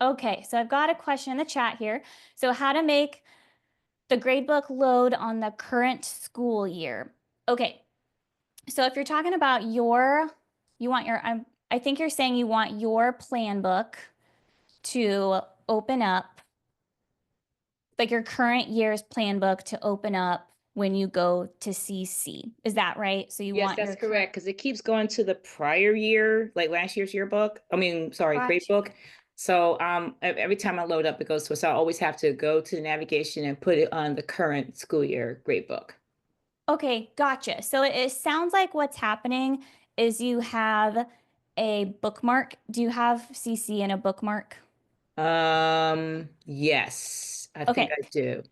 Okay, so I've got a question in the chat here. So how to make the gradebook load on the current school year. Okay, so if you're talking about you want your, I think you're saying you want your plan book to open up, like your current year's plan book to open up when you go to CC. Is that right? So you Yes, want that's your current, correct. Because it keeps going to the prior year, like last year's yearbook. I mean, sorry, grade gotcha. book. So every time I load up, it goes to it. So I always have to go to the navigation and put it on the current school year grade book. Okay, gotcha. So it sounds like what's happening is you have a bookmark. Do you have CC in a bookmark? Yes, I think Okay. I do.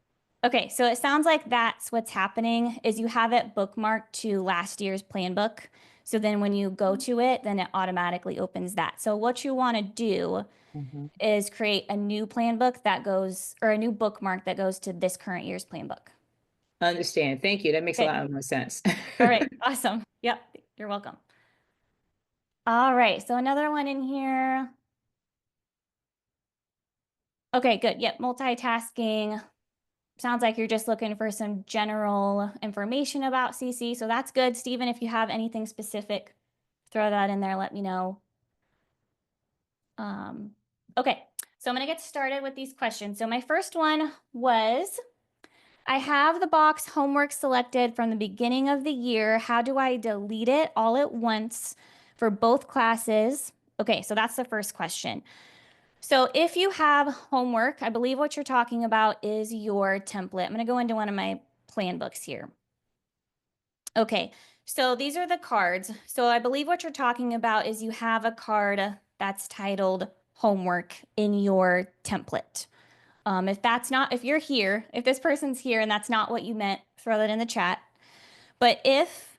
Okay, so it sounds like that's what's happening is you have it bookmarked to last year's plan book. So then when you go to it, then it automatically opens that. So what you want to do Mhm. is create a new plan book that goes, or a new bookmark that goes to this current year's plan book. Understand. Thank you. That makes a Okay. lot more sense. All right. Awesome. Yep. You're welcome. All right. So another one in here. Okay, good. Yep. Multitasking. Sounds like you're just looking for some general information about CC. So that's good. Stephen, if you have anything specific, throw that in there. Let me know. Um, okay. So I'm going to get started with these questions. So my first one was, I have the box homework selected from the beginning of the year. How do I delete it all at once for both classes? Okay, so that's the first question. So if you have homework, I believe what you're talking about is your template. I'm going to go into one of my plan books here. Okay, so these are the cards. So I believe what you're talking about is you have a card that's titled homework in your template. If that's not, if you're here, if this person's here and that's not what you meant, throw that in the chat. But if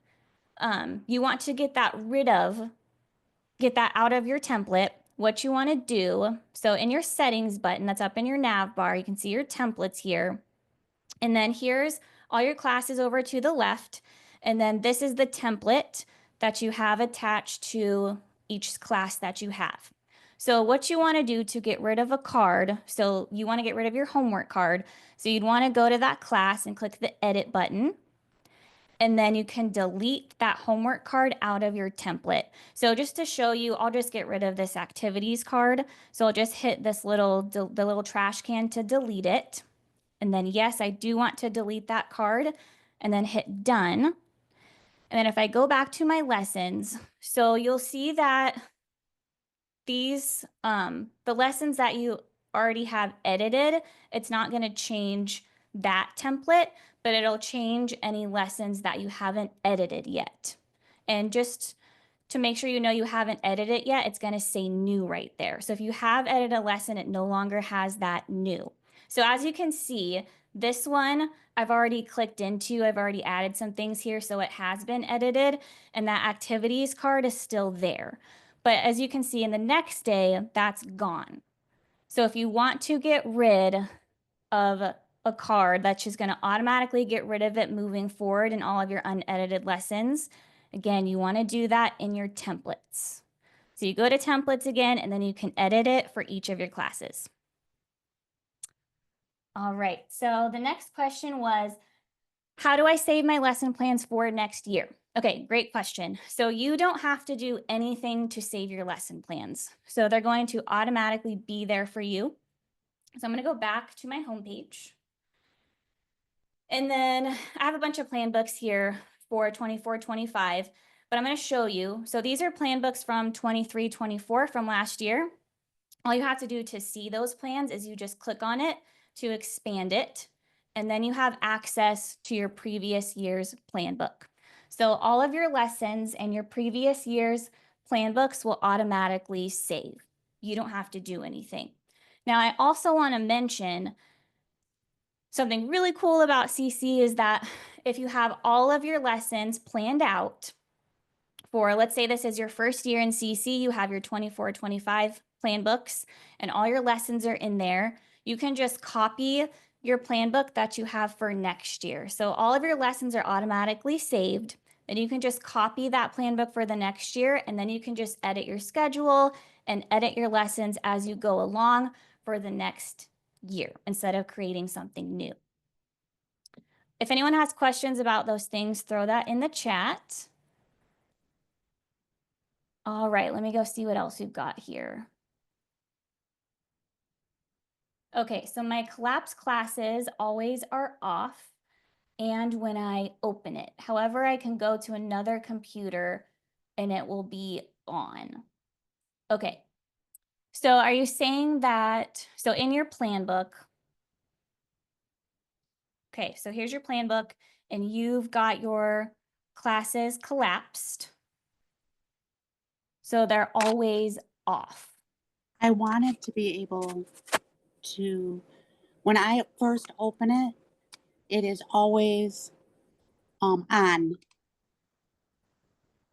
you want to get that out of your template, what you want to do, so in your settings button that's up in your nav bar, you can see your templates here. And then here's all your classes over to the left. And then this is the template that you have attached to each class that you have. So what you want to do to get rid of a card, so you want to get rid of your homework card. So you'd want to go to that class and click the edit button. And then you can delete that homework card out of your template. So just to show you, I'll just get rid of this activities card. So I'll just hit this the little trash can to delete it. And then yes, I do want to delete that card and then hit done. And then if I go back to my lessons, so you'll see that the lessons that you already have edited, it's not going to change that template, but it'll change any lessons that you haven't edited yet. And just to make sure you know you haven't edited it yet, it's going to say new right there. So if you have edited a lesson, it no longer has that new. So as you can see, this one I've already clicked into, I've already added some things here, so it has been edited, and that activities card is still there. But as you can see in the next day, that's gone. So if you want to get rid of a card that's just going to automatically get rid of it moving forward in all of your unedited lessons, again, you want to do that in your templates. So you go to templates again, and then you can edit it for each of your classes. All right, so the next question was, how do I save my lesson plans for next year? Okay, great question. So you don't have to do anything to save your lesson plans. So they're going to automatically be there for you. So I'm going to go back to my homepage. And then I have a bunch of plan books here for 24-25, but I'm going to show you. So these are plan books from 23-24 from last year. All you have to do to see those plans is you just click on it to expand it, and then you have access to your previous year's plan book. So all of your lessons and your previous year's plan books will automatically save. You don't have to do anything. Now, I also want to mention something really cool about CC is that if you have all of your lessons planned out for, let's say this is your first year in CC, you have your 24-25 plan books and all your lessons are in there, you can just copy your plan book that you have for next year. So all of your lessons are automatically saved. And you can just copy that plan book for the next year, and then you can just edit your schedule and edit your lessons as you go along for the next year instead of creating something new. If anyone has questions about those things, throw that in the chat. All right, let me go see what else we've got here. Okay, so my collapse classes always are off and when I open it. However, I can go to another computer and it will be on. Okay, so are you saying that, so in your plan book, okay, so here's your plan book and you've got your classes collapsed. So they're always off. I wanted to be able to, when I first open it, it is always on.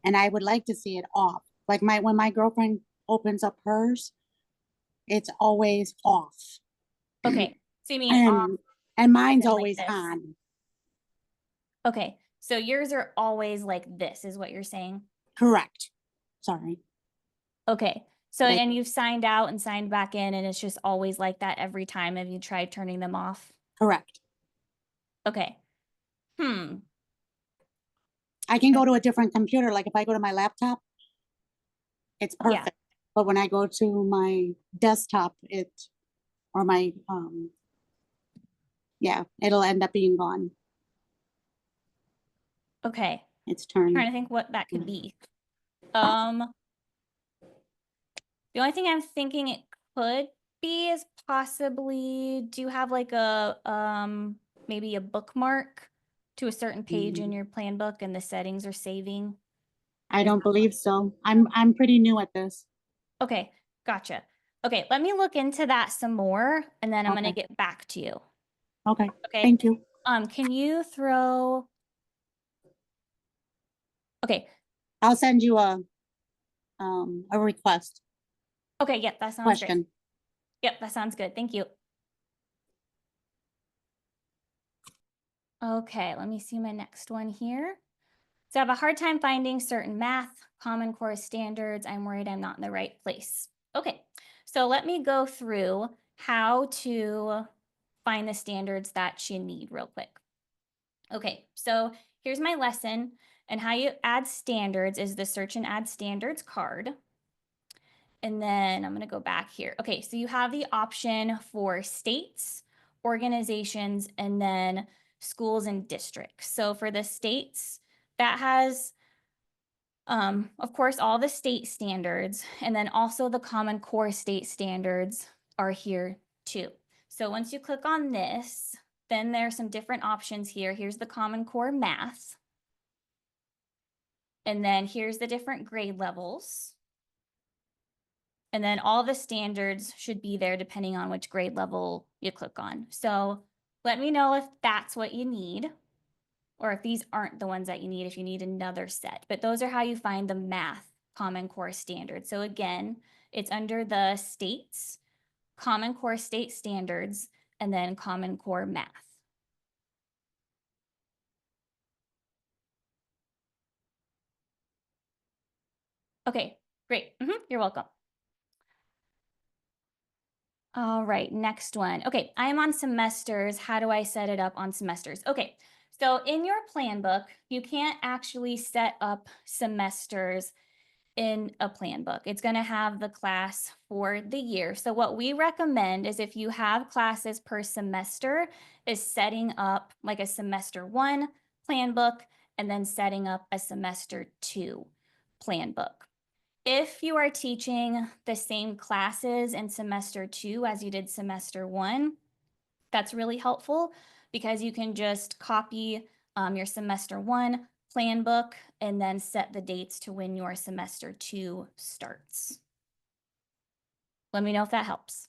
And I would like to see it off. Like when my girlfriend opens up hers, it's always off. Okay, so you mean off And mine's like always this. on. Okay, so yours are always like this is what you're saying? Correct. Sorry. Okay, so Like- and you've signed out and signed back in and it's just always like that every time. Have you tried turning them off? Correct. Okay. I can go to a different computer. Like if I go to my laptop, it's Yeah. perfect. But when I go to my desktop, or my, yeah, it'll end up being gone. Okay. It's turned. Trying to think what that could be. The only thing I'm thinking it could be is possibly, do you have like a maybe a bookmark to a certain page in your plan book and the settings are saving? I don't believe so. I'm pretty new at this. Okay, gotcha. Okay, let me look into that some more and then I'm gonna Okay. get back to you. Okay. Okay. Thank you. Can you throw? Okay. I'll send you a request Okay. Yep. That sounds great. question. Yep. That sounds good. Thank you. Okay. Let me see my next one here. So I have a hard time finding certain math, Common Core standards. I'm worried I'm not in the right place. Okay. So let me go through how to find the standards that you need real quick. Okay. So here's my lesson, and how you add standards is the search and add standards card. And then I'm going to go back here. Okay, so you have the option for states, organizations, and then schools and districts. So for the states, that has, of course, all the state standards, and then also the Common Core state standards are here too. So once you click on this, then there are some different options here. Here's the Common Core math. And then here's the different grade levels. And then all the standards should be there depending on which grade level you click on. So let me know if that's what you need, or if these aren't the ones that you need, if you need another set. But those are how you find the math Common Core standards. So again, it's under the states, Common Core state standards, and then Common Core math. Okay, great. You're welcome. All right, next one. Okay, I am on semesters. How do I set it up on semesters? Okay, so in your plan book, you can't actually set up semesters in a plan book. It's going to have the class for the year. So what we recommend is if you have classes per semester, is setting up like a semester 1 plan book and then setting up a semester 2 plan book. If you are teaching the same classes in semester 2 as you did semester 1, that's really helpful because you can just copy your semester 1 plan book and then set the dates to when your semester 2 starts. Let me know if that helps.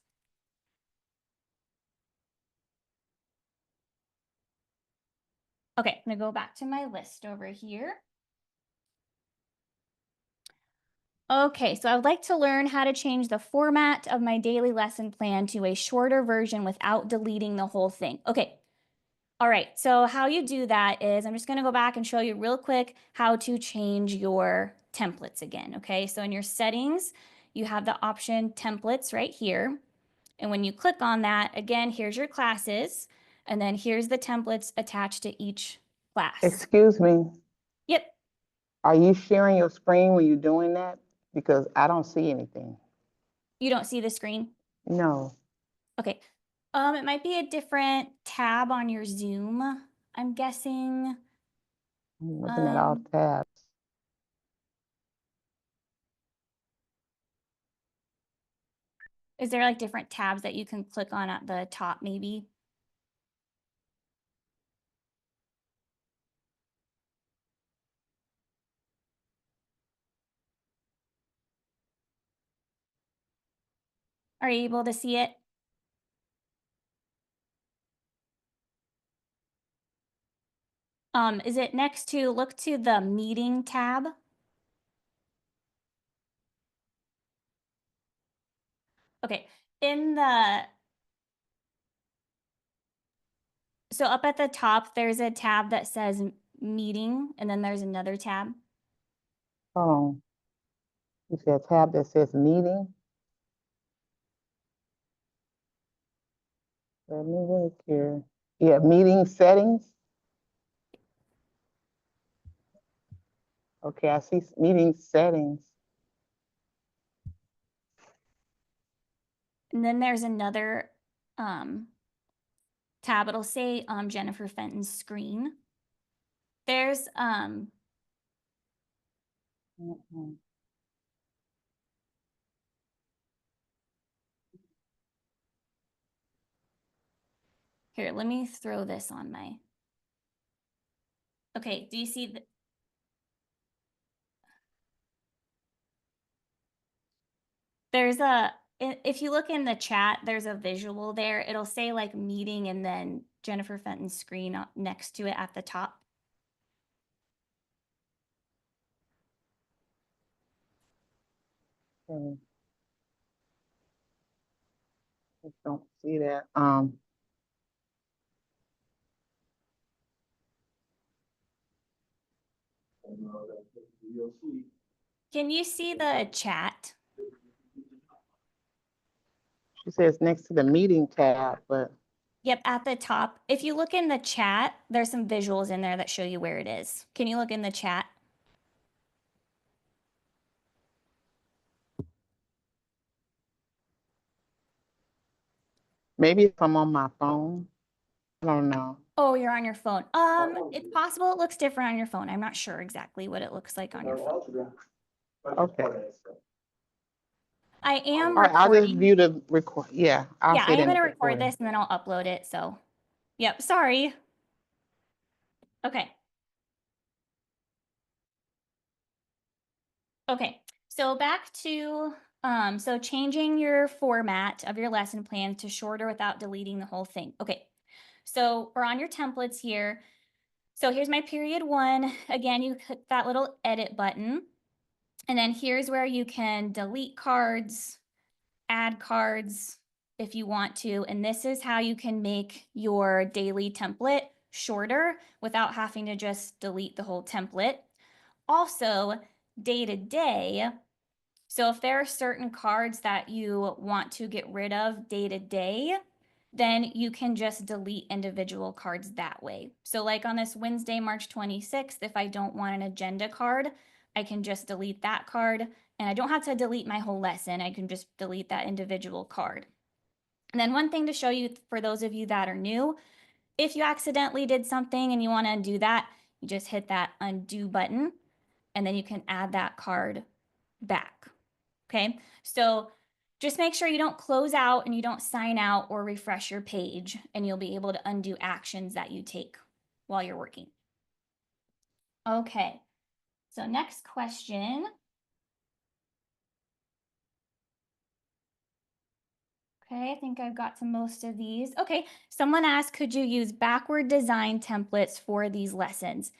Okay, I'm gonna go back to my list over here. Okay, so I would like to learn how to change the format of my daily lesson plan to a shorter version without deleting the whole thing. Okay, All right, so how you do that is I'm just going to go back and show you real quick how to change your templates again, okay? So in your settings, you have the option templates right here. And when you click on that, again, here's your classes, and then here's the templates attached to each class. Excuse me, Yep, are you sharing your screen when you're doing that? Because I don't see anything. you don't see the screen? No, Okay. It might be a different tab on your Zoom, I'm guessing. I'm looking at all tabs. Is there like different tabs that you can click on at the top maybe? Are you able to see it? Is it next to, look to the meeting tab? Okay, so up at the top, there's a tab that says meeting, and then there's another tab. Oh, you see a tab that says meeting? Let me look here. Yeah, meeting settings. Okay, I see meeting settings. And then there's another tab. It'll say Jennifer Fenton's screen. There's Mm-mm. here, let me throw this on my. Okay, do you see there's if you look in the chat, there's a visual there. It'll say like meeting and then Jennifer Fenton's screen next to it at the top. Okay. I don't see that. Can you see the chat? She says next to the meeting tab, but Yep, at the top. If you look in the chat, there's some visuals in there that show you where it is. Can you look in the chat? maybe if I'm on my phone, I don't know. Oh, you're on your phone. It's possible it looks different on your phone. I'm not sure exactly what it looks like on your phone. Okay. I am All right, I'll just recording. view the record. Yeah, I'll Yeah, I sit am in gonna the record recording. this and then I'll upload it, so. Yep, sorry. Okay. Okay, so back to, so changing your format of your lesson plan to shorter without deleting the whole thing. Okay, so we're on your templates here. So here's my period 1. Again, you click that little edit button. And then here's where you can delete cards, add cards if you want to. And this is how you can make your daily template shorter without having to just delete the whole template. Also, day to day. So if there are certain cards that you want to get rid of day to day, then you can just delete individual cards that way. So like on this Wednesday, March 26th, if I don't want an agenda card, I can just delete that card, and I don't have to delete my whole lesson. I can just delete that individual card. And then one thing to show you for those of you that are new, if you accidentally did something and you want to undo that, you just hit that undo button, and then you can add that card back. Okay, so just make sure you don't close out and you don't sign out or refresh your page, and you'll be able to undo actions that you take while you're working. Okay, so next question. Okay, I think I've got to most of these. Okay, someone asked, could you use backward design templates for these lessons?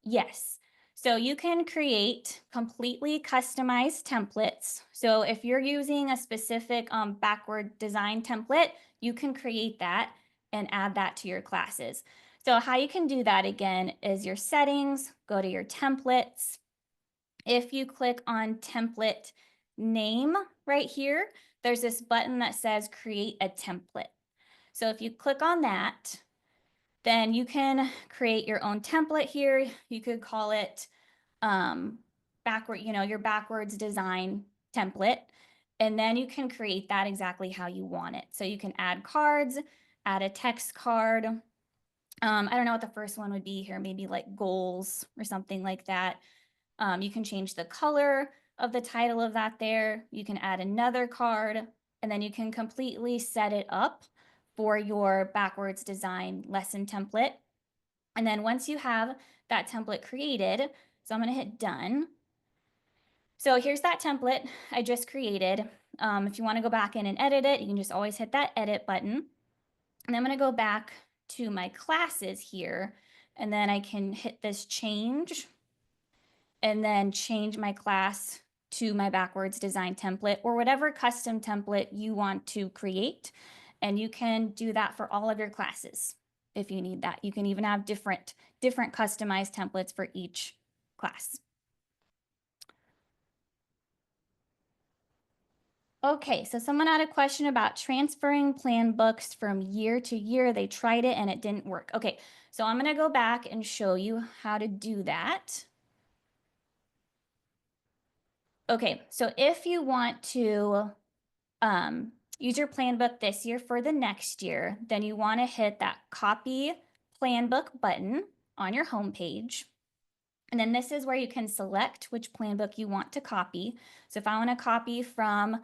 Yes. So you can create completely customized templates. So if you're using a specific backward design template, you can create that and add that to your classes. So how you can do that again is your settings, go to your templates. If you click on template name right here, there's this button that says create a template. So if you click on that, then you can create your own template here. You could call it your backwards design template. And then you can create that exactly how you want it. So you can add cards, add a text card. I don't know what the first one would be here, maybe like goals or something like that. You can change the color of the title of that there. You can add another card, and then you can completely set it up for your backwards design lesson template. And then once you have that template created, so I'm going to hit done. So here's that template I just created. If you want to go back in and edit it, you can just always hit that edit button. And I'm going to go back to my classes here, and then I can hit this change and then change my class to my backwards design template or whatever custom template you want to create. And you can do that for all of your classes if you need that. You can even have different customized templates for each class. Okay, so someone had a question about transferring plan books from year to year. They tried it and it didn't work. Okay, so I'm gonna go back and show you how to do that. Okay, so if you want to use your plan book this year for the next year, then you want to hit that copy plan book button on your home page. And then this is where you can select which plan book you want to copy. So if I want to copy from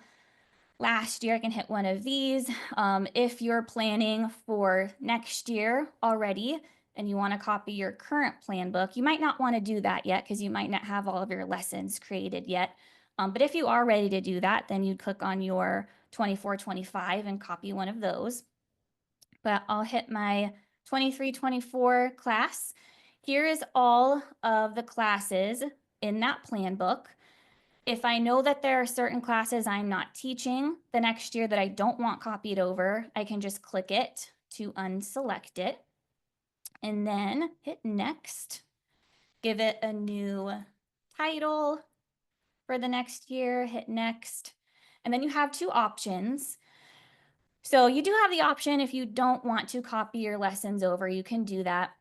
last year, I can hit one of these. If you're planning for next year already and you want to copy your current plan book, you might not want to do that yet because you might not have all of your lessons created yet. But if you are ready to do that, then you'd click on your 24-25 and copy one of those. But I'll hit my 23-24 class. Here is all of the classes in that plan book. If I know that there are certain classes I'm not teaching the next year that I don't want copied over, I can just click it to unselect it and then hit next. Give it a new title for the next year, hit next. And then you have two options. So you do have the option if you don't want to copy your lessons over, you can do that.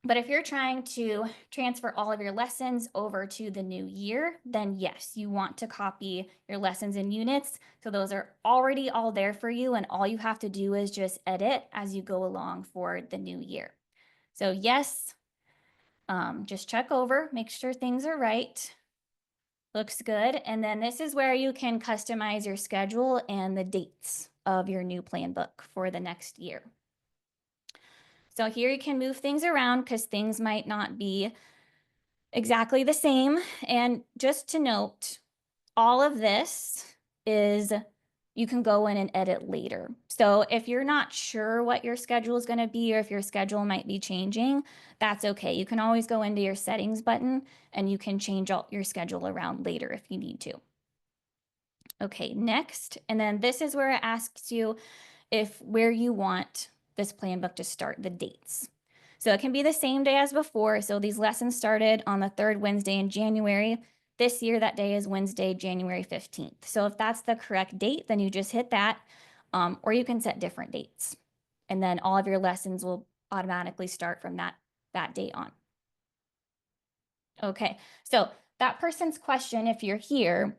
But if you're trying to transfer all of your lessons over to the new year, then yes, you want to copy your lessons and units. So those are already all there for you, and all you have to do is just edit as you go along for the new year. So yes, just check over, make sure things are right. Looks good. And then this is where you can customize your schedule and the dates of your new plan book for the next year. So here you can move things around because things might not be exactly the same. And just to note, all of this is you can go in and edit later. So if you're not sure what your schedule is going to be or if your schedule might be changing, that's okay. You can always go into your settings button and you can change all your schedule around later if you need to. Okay, next. And then this is where it asks you where you want this plan book to start, the dates. So it can be the same day as before. So these lessons started on the third Wednesday in January. This year, that day is Wednesday, January 15th. So if that's the correct date, then you just hit that, or you can set different dates. And then all of your lessons will automatically start from that date on. Okay, so that person's question, if you're here,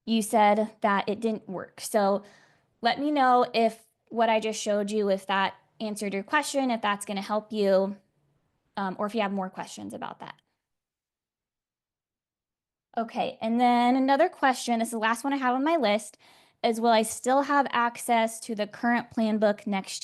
you said that it didn't work. So let me know if what I just showed you, if that answered your question, if that's going to help you, or if you have more questions about that. Okay, and then another question, this is the last one I have on my list, is will I still have access to the current plan book next